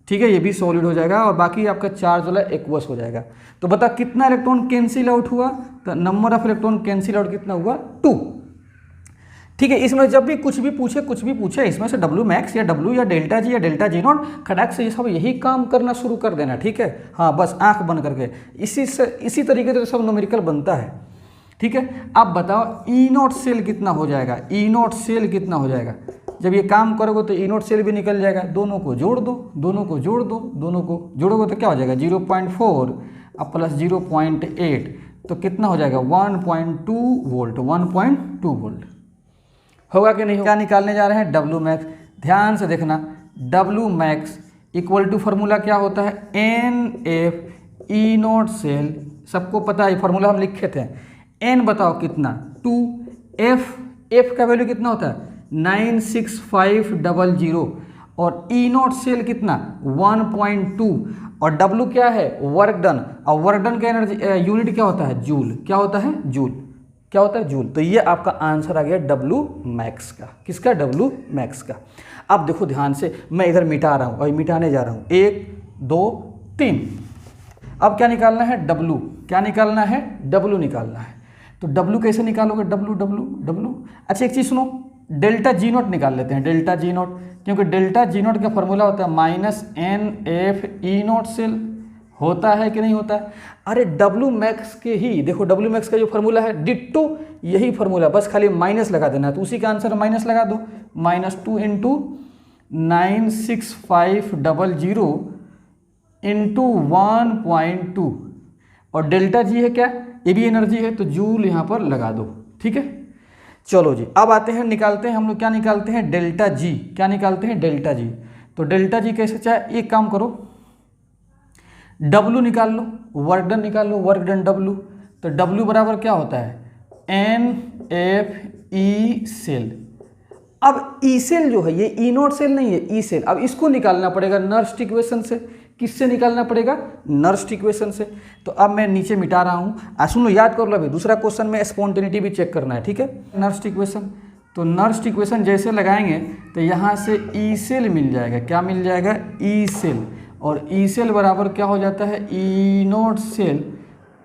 ठीक है, ये भी सॉलिड हो जाएगा और बाकी आपका चार्ज वाला एक्वस हो जाएगा। तो बता कितना इलेक्ट्रॉन कैंसिल आउट हुआ, तो number of electron cancel out कितना हुआ, 2, ठीक है। इसमें जब भी कुछ भी पूछे इसमें से W मैक्स या W या डेल्टा जी या डेल्टा जी नॉट, खटाक से ये सब यही काम करना शुरू कर देना, ठीक है। हाँ, बस आंख बंद करके इसी तरीके से सब न्यूमेरिकल बनता है, ठीक है। अब बताओ E0 सेल कितना हो जाएगा, E0 सेल कितना हो जाएगा। जब ये काम करोगे तो E0 सेल भी निकल जाएगा, दोनों को जोड़ दो, दोनों को जोड़ दो, दोनों को जोड़ोगे तो क्या हो जाएगा 0.4 अब प्लस 0.8, तो कितना हो जाएगा 1.2 वोल्ट, 1.2 वोल्ट होगा कि नहीं होगा। क्या निकालने जा रहे हैं, W मैक्स। ध्यान से देखना, W max equal to formula क्या होता है, NF E0 सेल, सबको पता है फार्मूला हम लिखे थे। N बताओ कितना, 2, F का वैल्यू कितना होता है 96500, और E0 सेल कितना 1.2, और W क्या है वर्क डन, और वर्क डन का एनर्जी यूनिट क्या होता है, जूल, क्या होता है जूल, क्या होता है जूल। तो ये आपका आंसर आ गया W मैक्स का, किसका, W मैक्स का। अब देखो ध्यान से, मैं इधर मिटा रहा हूँ और मिटाने जा रहा हूँ, 1 2 3। अब क्या निकालना है, W, क्या निकालना है, W निकालना है। तो W कैसे निकालोगे, W। अच्छा एक चीज़ सुनो, डेल्टा जी नॉट निकाल लेते हैं, डेल्टा जी नॉट, क्योंकि डेल्टा जी नॉट का फॉर्मूला होता है -NF E0 सेल होता है कि नहीं होता है? अरे डब्ल्यू मैक्स के ही देखो, डब्ल्यू मैक्स का जो फार्मूला है डिट्टो यही फार्मूला, बस खाली माइनस लगा देना है, तो उसी का आंसर माइनस लगा दो। -2 इंटू 96500 इंटू 1.2 और डेल्टा जी है क्या, ये भी एनर्जी है, तो जूल यहाँ पर लगा दो। ठीक है, चलो जी अब आते हैं, निकालते हैं हम लोग, क्या निकालते हैं, डेल्टा जी। क्या निकालते हैं, डेल्टा जी। तो डेल्टा जी कैसे, चाहे एक काम करो, W निकाल लो, वर्क डन निकाल लो, वर्क डन W। तो W बराबर क्या होता है, NFE सेल। अब ई सेल जो है ये ई नॉट सेल नहीं है, ई सेल। अब इसको निकालना पड़ेगा नर्स्ट इक्वेशन से। किससे निकालना पड़ेगा, नर्स्ट इक्वेशन से। तो अब मैं नीचे मिटा रहा हूँ, सुन लो, याद कर लो, अभी दूसरा क्वेश्चन में स्पॉन्टेनिटी भी चेक करना है। ठीक है, नर्स्ट इक्वेशन, तो नर्स्ट इक्वेशन जैसे लगाएंगे तो यहाँ से ई सेल मिल जाएगा। क्या मिल जाएगा, ई सेल। और ई सेल बराबर क्या हो जाता है, E not cell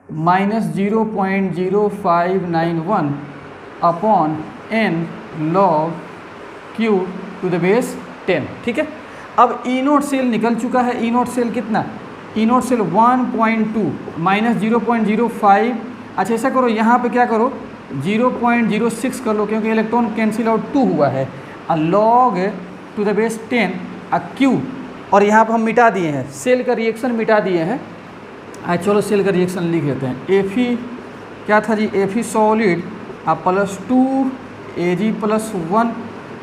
-0.0591 upon n log Q to the base 10। ठीक है, अब ई नॉट सेल निकल चुका है। ई नॉट सेल कितना, ई नॉट सेल 1.2 -0.05। अच्छा ऐसा करो, यहाँ पे क्या करो, 0.06 कर लो, क्योंकि इलेक्ट्रॉन कैंसिल आउट 2 हुआ है। Log to the base 10 Q, और यहाँ पर हम मिटा दिए हैं, सेल का रिएक्शन मिटा दिए हैं। चलो सेल का रिएक्शन लिख लेते हैं। Fe क्या था जी, Fe सॉलिड +2 Ag +1,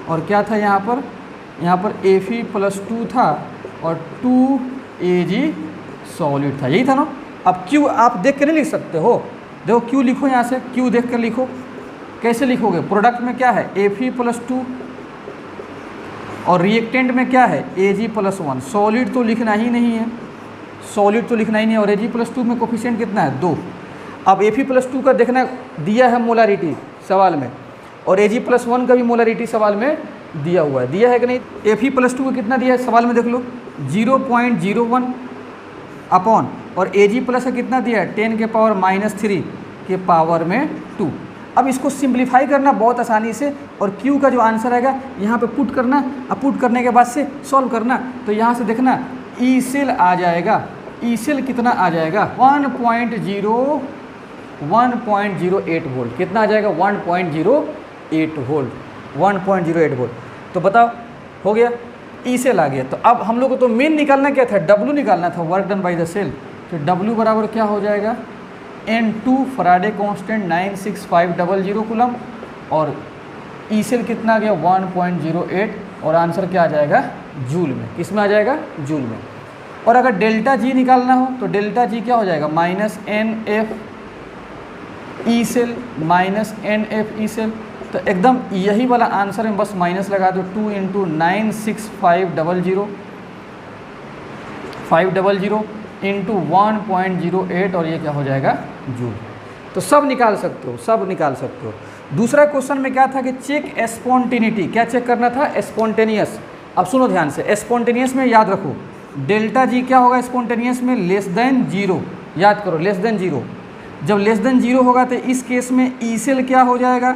और क्या था यहाँ पर Fe +2 था और 2 Ag सॉलिड था, यही था ना। अब Q आप देख के नहीं लिख सकते हो, देखो Q लिखो, यहाँ से Q देख कर लिखो। कैसे लिखोगे, प्रोडक्ट में क्या है, Fe +2 और रिएक्टेंट में क्या है, Ag +1। सॉलिड तो लिखना ही नहीं है, सॉलिड तो लिखना ही नहीं है, और Ag +2 में कोफिशिएंट कितना है, 2। अब Fe +2 का देखना दिया है मोलारिटी सवाल में, और Ag +1 का भी मोलारिटी सवाल में दिया हुआ है, दिया है कि नहीं। Fe +2 का कितना दिया है सवाल में, देख लो 0.01 अपॉन, और Ag प्लस का कितना दिया है, 10 के पावर -3 के पावर में 2। अब इसको सिंप्लीफाई करना बहुत आसानी से, और Q का जो आंसर आएगा यहाँ पे पुट करना, अब पुट करने के बाद से सॉल्व करना। तो यहाँ से देखना ई सेल आ जाएगा, ई सेल कितना आ जाएगा, 1.08 वोल्ट। कितना आ जाएगा, 1.08 वोल्ट, 1.08 वोल्ट। तो बताओ हो गया, ई सेल आ गया। तो अब हम लोग को तो मेन निकालना क्या था, W निकालना था, work done by the cell. तो W बराबर क्या हो जाएगा, N2 फराडे कांस्टेंट 96500 कूलम, और ई सेल कितना आ गया, 1.08, और आंसर क्या आ जाएगा, जूल में। किस में आ जाएगा, जूल में। और अगर डेल्टा जी निकालना हो तो डेल्टा जी क्या हो जाएगा, -NF E cell -NF E cell. तो एकदम यही वाला आंसर में बस माइनस लगा दो, 2 × 96500 इंटू 1.08, और ये क्या हो जाएगा, जूल। तो सब निकाल सकते हो, सब निकाल सकते हो। दूसरा क्वेश्चन में क्या था कि चेक स्पॉन्टेनिटी, क्या चेक करना था, स्पॉन्टेनियस। अब सुनो ध्यान से, स्पॉन्टेनियस में याद रखो डेल्टा जी क्या होगा स्पॉन्टेनियस में, <0। याद करो <0। जब <0 होगा तो इस केस में ई सेल क्या हो जाएगा,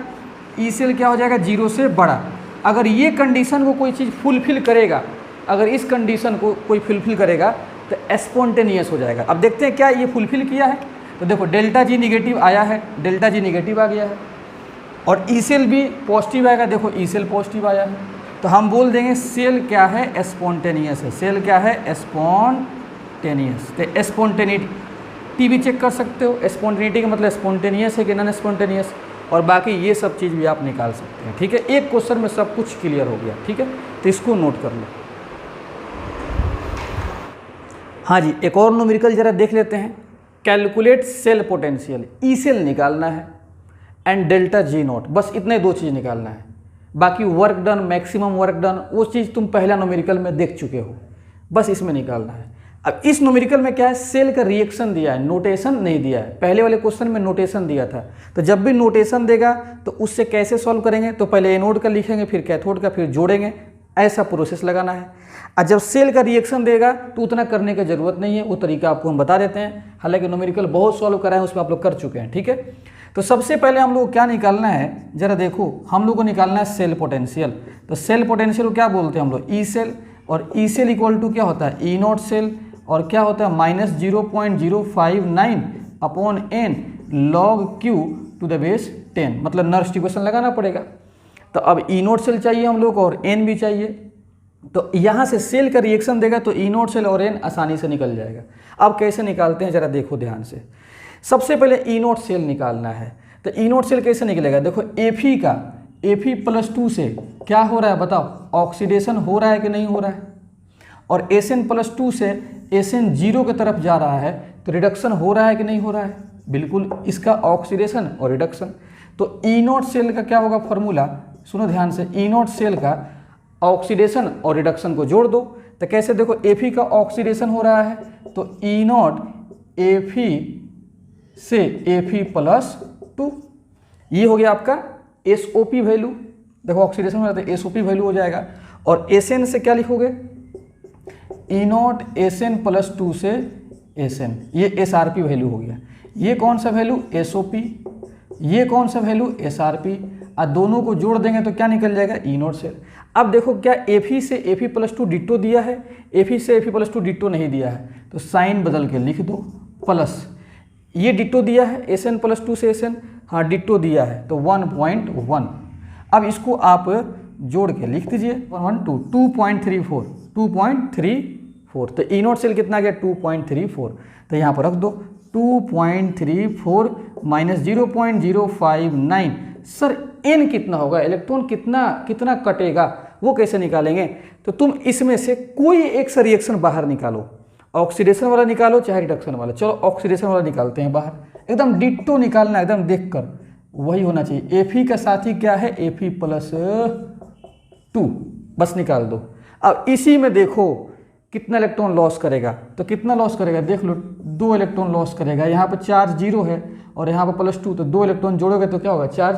ई सेल क्या हो जाएगा, 0 से बड़ा। अगर ये कंडीशन को कोई चीज़ फुलफिल करेगा, अगर इस कंडीशन को कोई फुलफिल करेगा तो स्पॉन्टेनियस हो जाएगा। अब देखते हैं क्या ये फुलफिल किया है। तो देखो डेल्टा जी निगेटिव आया है, डेल्टा जी निगेटिव आ गया है, और ई सेल भी पॉजिटिव आएगा, देखो ई सेल पॉजिटिव आया है। तो हम बोल देंगे सेल क्या है, स्पॉन्टेनियस है। सेल क्या है, स्पॉन्टेनियस। तो स्पॉन्टेनिटी भी चेक कर सकते हो, स्पॉन्टेनिटी का मतलब स्पॉन्टेनियस है कि नॉन स्पॉन्टेनियस, और बाकी ये सब चीज़ भी आप निकाल सकते हैं। ठीक है, एक क्वेश्चन में सब कुछ क्लियर हो गया। ठीक है, तो इसको नोट कर लो। हाँ जी, एक और न्यूमेरिकल जरा देख लेते हैं। Calculate cell potential, E cell निकालना है एंड डेल्टा जी नॉट, बस इतने दो चीज़ निकालना है। बाकी work done, maximum work done, वो चीज़ तुम पहला न्यूमेरिकल में देख चुके हो, बस इसमें निकालना है। अब इस न्यूमेरिकल में क्या है, सेल का रिएक्शन दिया है, नोटेशन नहीं दिया है। पहले वाले क्वेश्चन में नोटेशन दिया था, तो जब भी नोटेशन देगा तो उससे कैसे सॉल्व करेंगे, तो पहले एनोड का लिखेंगे, फिर कैथोड का, फिर जोड़ेंगे, ऐसा प्रोसेस लगाना है। और जब सेल का रिएक्शन देगा तो उतना करने की जरूरत नहीं है, वो तरीका आपको हम बता देते हैं। हालांकि न्यूमेरिकल बहुत सॉल्व करा है, उसमें आप लोग कर चुके हैं। ठीक है, तो सबसे पहले हम लोग को क्या निकालना है, जरा देखो, हम लोग को निकालना है सेल पोटेंशियल। तो सेल पोटेंशियल को क्या बोलते हैं हम लोग, ई सेल, और ई सेल इक्वल टू क्या होता है, ई नॉट सेल, और क्या होता है -0.059 upon n log Q to the base 10, मतलब नर्स इक्वेशन लगाना पड़ेगा। तो अब ई नोट सेल चाहिए हम लोग को और n भी चाहिए, तो यहाँ से सेल का रिएक्शन देगा तो ई नोट सेल और n आसानी से निकल जाएगा। अब कैसे निकालते हैं जरा देखो ध्यान से। सबसे पहले ई नोट सेल निकालना है, तो ई नोट सेल कैसे निकलेगा? देखो Fe का Fe+2 से क्या हो रहा है बताओ, ऑक्सीडेशन हो रहा है कि नहीं हो रहा है, और Sn+2 से Sn 0 की तरफ जा रहा है तो रिडक्शन हो रहा है कि नहीं हो रहा है? बिल्कुल, इसका ऑक्सीडेशन और रिडक्शन। तो ई नोट सेल का क्या होगा फॉर्मूला, सुनो ध्यान से, ई नोट सेल का ऑक्सीडेशन और रिडक्शन को जोड़ दो। तो कैसे, देखो Fe का ऑक्सीडेशन हो रहा है तो ई नोट Fe से Fe+2, ये हो गया आपका SOP वैल्यू। देखो ऑक्सीडेशन हो जाता है SOP वैल्यू हो जाएगा, और Sn से क्या लिखोगे, ई नोट Sn+2 से Sn, ये SRP वैल्यू हो गया। ये कौन सा वैल्यू SOP, ये कौन सा वैल्यू SRP, और दोनों को जोड़ देंगे तो क्या निकल जाएगा ई नोट सेल। अब देखो क्या Fe से Fe+2 डिट्टो दिया है, Fe से Fe+2 डिट्टो नहीं दिया है, तो साइन बदल के लिख दो प्लस, ये डिट्टो दिया है Sn+2 से Sn, हाँ डिट्टो दिया है तो 1.1। अब इसको आप जोड़ के लिख दीजिए 2.34, तो ई नोट सेल कितना आ गया 2.34, तो यहाँ पर रख दो 2.34 माइनस 0.059। सर n कितना होगा, इलेक्ट्रॉन कितना कटेगा, वो कैसे निकालेंगे? तो तुम इसमें से कोई एक सा रिएक्शन बाहर निकालो, ऑक्सीडेशन वाला निकालो चाहे रिडक्शन वाला। चलो ऑक्सीडेशन वाला निकालते हैं बाहर, एकदम डिट्टो निकालना, एकदम देखकर वही होना चाहिए। Fe का साथी क्या है Fe+2, बस निकाल दो। अब इसी में देखो कितना इलेक्ट्रॉन लॉस करेगा, तो कितना लॉस करेगा देख लो, 2 इलेक्ट्रॉन लॉस करेगा। यहाँ पर चार्ज 0 है और यहाँ पर +2, तो 2 इलेक्ट्रॉन जोड़ोगे तो क्या होगा, चार्ज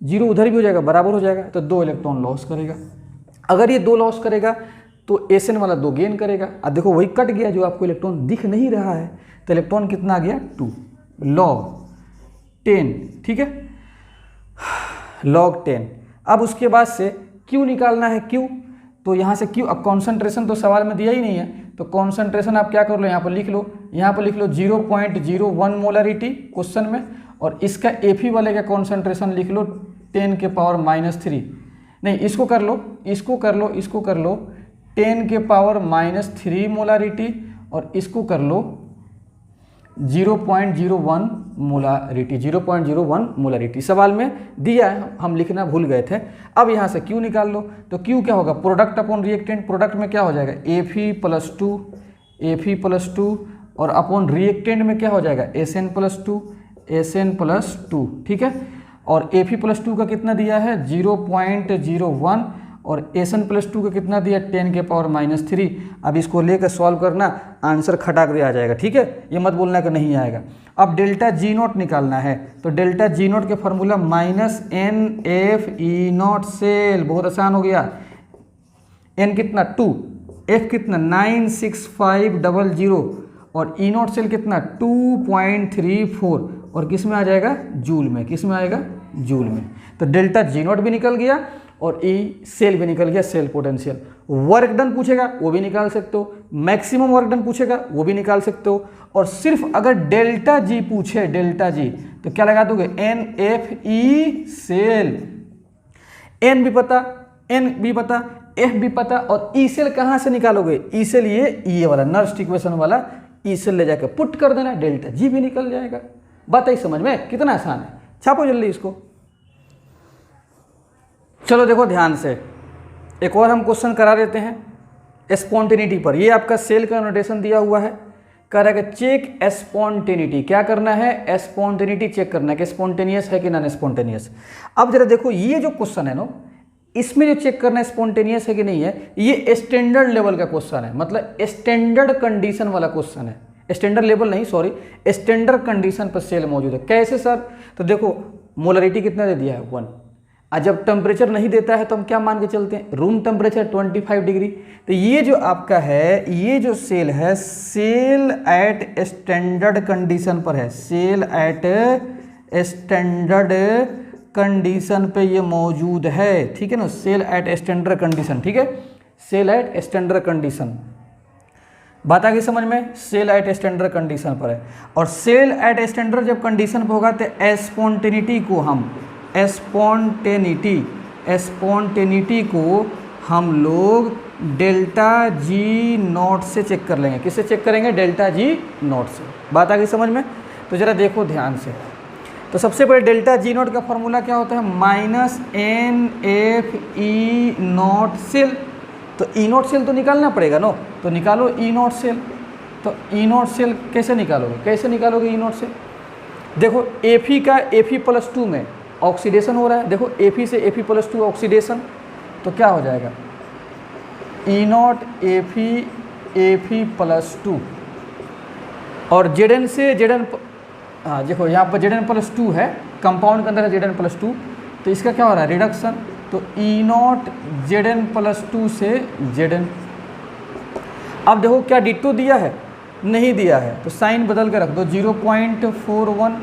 0 उधर भी हो जाएगा, बराबर हो जाएगा, तो 2 इलेक्ट्रॉन लॉस करेगा। अगर ये 2 लॉस करेगा तो Sn वाला 2 गेन करेगा। अब देखो वही कट गया जो आपको इलेक्ट्रॉन दिख नहीं रहा है, तो इलेक्ट्रॉन कितना आ गया 2 log 10, ठीक है, log 10। अब उसके बाद से Q निकालना है, Q, तो यहाँ से Q, अब कॉन्सेंट्रेशन तो सवाल में दिया ही नहीं है, तो कॉन्सेंट्रेशन आप क्या कर लो, यहाँ पर लिख लो, 0.01 मोलरिटी क्वेश्चन में, और इसका Fe वाले का कॉन्सेंट्रेशन लिख लो 10⁻³ नहीं, इसको कर लो 10⁻³ मोलारिटी, और इसको कर लो 0.01 मोलारिटी। सवाल में दिया है, हम लिखना भूल गए थे। अब यहाँ से Q निकाल लो, तो Q क्या होगा, प्रोडक्ट अपॉन रिएक्टेंट, प्रोडक्ट में क्या हो जाएगा Fe+2 और अपॉन रिएक्टेंट में क्या हो जाएगा Sn+2, ठीक है। और Fe+2 का कितना दिया है 0.01 और Sn+2 का कितना दिया 10⁻³ अब इसको लेकर सॉल्व करना, आंसर खटाक दे आ जाएगा, ठीक है, ये मत बोलना कि नहीं आएगा। अब डेल्टा G0 निकालना है, तो डेल्टा G0 के फार्मूला -NF सेल, बहुत आसान हो गया। N कितना 2, F कितना 96500 और E0 सेल कितना 2.34 और किस में आ जाएगा जूल में, किस में आएगा जूल में। तो डेल्टा G0 भी निकल गया और E सेल भी निकल गया, सेल पोटेंशियल। वर्क डन पूछेगा वो भी निकाल सकते हो, मैक्सिमम वर्क डन पूछेगा वो भी निकाल सकते हो, और सिर्फ अगर डेल्टा G पूछे, डेल्टा G, तो क्या लगा दोगे NFE सेल। N भी पता, N भी पता, F भी पता, और E सेल कहाँ से निकालोगे, E सेल ये वाला नर्स्ट इक्वेशन वाला E सेल ले जाकर पुट कर देना, डेल्टा G भी निकल जाएगा। बात आई समझ में, कितना आसान है, छापो जल्दी इसको। चलो देखो ध्यान से, एक और हम क्वेश्चन करा देते हैं स्पॉन्टेनिटी पर। ये आपका सेल का नोटेशन दिया हुआ है, कह रहा है कि चेक स्पॉन्टेनिटी। क्या करना है, स्पॉन्टेनिटी चेक करना है कि स्पॉन्टेनियस है कि नॉन स्पॉन्टेनियस। अब जरा देखो ये जो क्वेश्चन है ना, इसमें जो चेक करना है स्पॉन्टेनियस है कि नहीं है, ये स्टैंडर्ड लेवल का क्वेश्चन है, मतलब स्टैंडर्ड कंडीशन वाला क्वेश्चन है। स्टैंडर्ड लेवल नहीं, सॉरी, स्टैंडर्ड कंडीशन पर सेल मौजूद है। कैसे सर, तो देखो मोलरिटी कितना दे दिया है 1, और जब टेम्परेचर नहीं देता है तो हम क्या मान के चलते हैं, रूम टेम्परेचर 25 डिग्री। तो ये जो आपका है, ये जो सेल है, सेल एट स्टैंडर्ड कंडीशन पर है, सेल एट स्टैंडर्ड कंडीशन पे ये मौजूद है, ठीक है ना, सेल एट स्टैंडर्ड कंडीशन, ठीक है, सेल एट स्टैंडर्ड कंडीशन। बात आ गई समझ में? सेल एट स्टैंडर्ड कंडीशन पर है, और सेल एट स्टैंडर्ड जब कंडीशन पर होगा तो स्पॉन्टेनिटी को हम स्पॉन्टेनिटी को हम लोग डेल्टा जी नॉट से चेक कर लेंगे। किससे चेक करेंगे? डेल्टा जी नॉट से। बात आ गई समझ में? तो ज़रा देखो ध्यान से। तो सबसे पहले डेल्टा जी नॉट का फॉर्मूला क्या होता है? Minus N F E not cell. तो ई नॉट सेल तो निकालना पड़ेगा नो, तो निकालो ई नॉट सेल। तो ई नॉट सेल कैसे निकालोगे? ई नॉट सेल? देखो एफी का एफी प्लस 2 में ऑक्सीडेशन हो रहा है। देखो एफी से एफी प्लस 2 ऑक्सीडेशन, तो क्या हो जाएगा? ई नॉट एफी प्लस 2, और जेडन से जेडन, हाँ देखो यहाँ पर जेडन प्लस 2 है, कंपाउंड के अंदर है जेडन प्लस 2, तो इसका क्या हो रहा है? रिडक्शन। तो ई नॉट जेडन प्लस 2 से जेडन। अब देखो क्या डिट्टो दिया है? नहीं दिया है, तो साइन बदल के रख दो 0.41,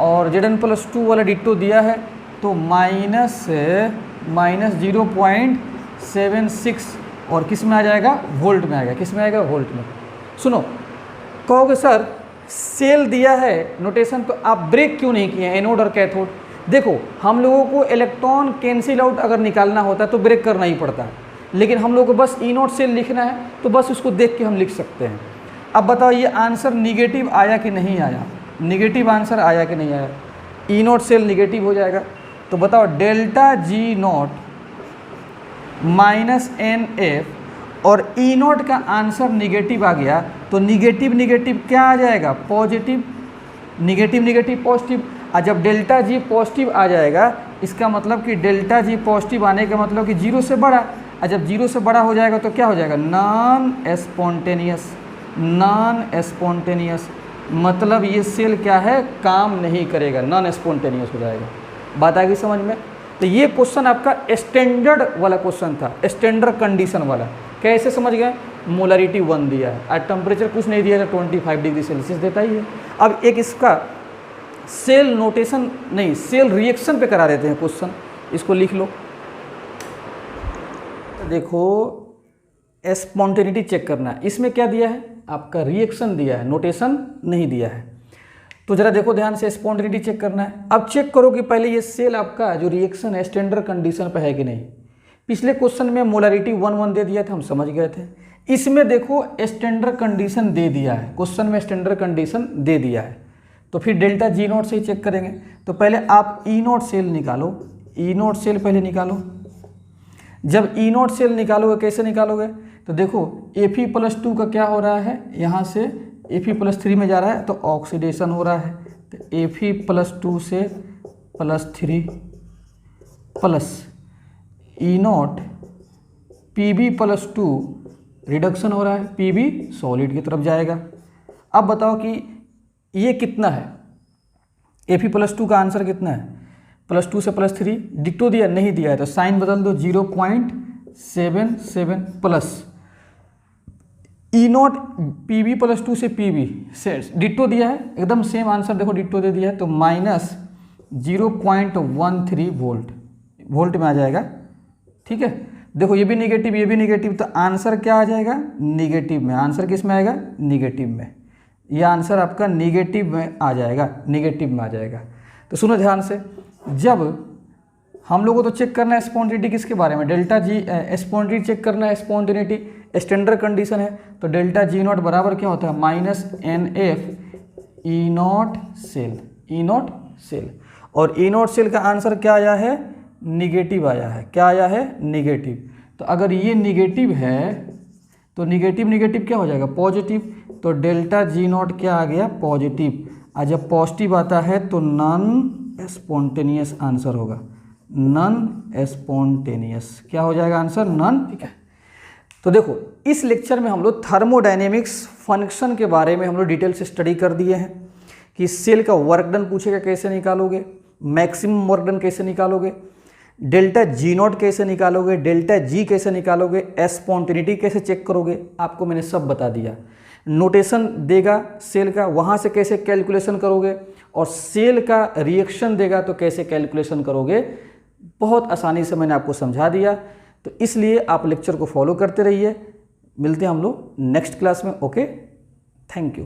और जेडन प्लस 2 वाला डिट्टो दिया है तो माइनस 0.76, और किस में आ जाएगा? वोल्ट में आएगा। किस में आएगा? वोल्ट में। सुनो, कहोगे सर सेल दिया है नोटेशन, तो आप ब्रेक क्यों नहीं किए एनोड और कैथोड? देखो हम लोगों को इलेक्ट्रॉन कैंसिल आउट अगर निकालना होता है तो ब्रेक करना ही पड़ता है, लेकिन हम लोगों को बस ई नॉट सेल लिखना है, तो बस उसको देख के हम लिख सकते हैं। अब बताओ ये आंसर निगेटिव आया कि नहीं आया? निगेटिव आंसर आया कि नहीं आया? ई नॉट सेल निगेटिव हो जाएगा। तो बताओ delta G not minus N F, और ई नॉट का आंसर निगेटिव आ गया, तो निगेटिव निगेटिव क्या आ जाएगा? पॉजिटिव। निगेटिव निगेटिव पॉजिटिव, और जब डेल्टा जी पॉजिटिव आ जाएगा इसका मतलब कि डेल्टा जी पॉजिटिव आने का मतलब कि 0 से बड़ा, और जब 0 से बड़ा हो जाएगा तो क्या हो जाएगा? नॉन स्पॉन्टेनियस, मतलब ये सेल क्या है? काम नहीं करेगा, नॉन स्पॉन्टेनियस हो जाएगा। बात आ गई समझ में? तो ये क्वेश्चन आपका स्टैंडर्ड वाला क्वेश्चन था, स्टैंडर्ड कंडीशन वाला। कैसे समझ गए? मोलरिटी 1 दिया है, आज टेम्परेचर कुछ नहीं दिया है, 25 डिग्री सेल्सियस देता ही है। अब एक इसका सेल नोटेशन नहीं, सेल रिएक्शन पे करा देते हैं क्वेश्चन, इसको लिख लो। देखो स्पॉन्टेनिटी चेक करना है, इसमें क्या दिया है? आपका रिएक्शन दिया है, नोटेशन नहीं दिया है। तो जरा देखो ध्यान से, स्पॉन्टेनिटी चेक करना है। अब चेक करो कि पहले ये सेल आपका जो रिएक्शन है स्टैंडर्ड कंडीशन पे है कि नहीं। पिछले क्वेश्चन में मोलरिटी 1 दे दिया था, हम समझ गए थे। इसमें देखो स्टैंडर्ड कंडीशन दे दिया है, क्वेश्चन में स्टैंडर्ड कंडीशन दे दिया है, तो फिर डेल्टा जी नॉट से ही चेक करेंगे। तो पहले आप ई नॉट सेल निकालो, ई नॉट सेल पहले निकालो। जब ई नॉट सेल निकालोगे, कैसे निकालोगे? तो देखो एफी प्लस 2 का क्या हो रहा है? यहाँ से एफी प्लस 3 में जा रहा है तो ऑक्सीडेशन हो रहा है, तो एफी प्लस 2 से plus 3 plus E not PB plus 2 reduction हो रहा है, पीबी सॉलिड की तरफ जाएगा। अब बताओ कि ये कितना है? एफी प्लस 2 का आंसर कितना है? प्लस 2 से प्लस 3। डिक्टो दिया? नहीं दिया है, तो साइन बदल दो 0.77 plus E not PB plus 2 से पीबी से डिक्टो दिया है, एकदम सेम आंसर देखो डिक्टो दे दिया है, तो माइनस 0.13 वोल्ट में आ जाएगा। ठीक है, देखो ये भी नेगेटिव, तो आंसर क्या आ जाएगा? निगेटिव में। आंसर किस में आएगा? निगेटिव में। ये आंसर आपका निगेटिव में आ जाएगा, निगेटिव में आ जाएगा। तो सुनो ध्यान से, जब हम लोगों को तो चेक करना है स्पॉन्टेनिटी किसके बारे में? डेल्टा जी स्पॉन्टेनिटी चेक करना है। स्पॉन्टेनिटी स्टैंडर्ड कंडीशन है, तो डेल्टा जी नॉट बराबर क्या होता है? Minus N F E not cell, और ई नॉट सेल का आंसर क्या आया है? निगेटिव आया है। क्या आया है? निगेटिव। तो अगर ये निगेटिव है तो निगेटिव क्या हो जाएगा? पॉजिटिव। तो डेल्टा जी नॉट क्या आ गया? पॉजिटिव। और जब पॉजिटिव आता है तो नॉन स्पॉन्टेनियस आंसर होगा, नॉन स्पॉन्टेनियस। क्या हो जाएगा आंसर? नॉन। ठीक है, तो देखो इस लेक्चर में हम लोग थर्मोडायनेमिक्स फंक्शन के बारे में हम लोग डिटेल से स्टडी कर दिए हैं कि सेल का वर्क डन पूछेगा कैसे निकालोगे, मैक्सिमम वर्क डन कैसे निकालोगे, डेल्टा जी नॉट कैसे निकालोगे, डेल्टा जी कैसे निकालोगे, स्पॉन्टेनिटी कैसे चेक करोगे, आपको मैंने सब बता दिया। नोटेशन देगा सेल का, वहाँ से कैसे कैलकुलेशन करोगे, और सेल का रिएक्शन देगा तो कैसे कैलकुलेशन करोगे, बहुत आसानी से मैंने आपको समझा दिया। तो इसलिए आप लेक्चर को फॉलो करते रहिए। मिलते हैं हम लोग नेक्स्ट क्लास में। Okay, thank you.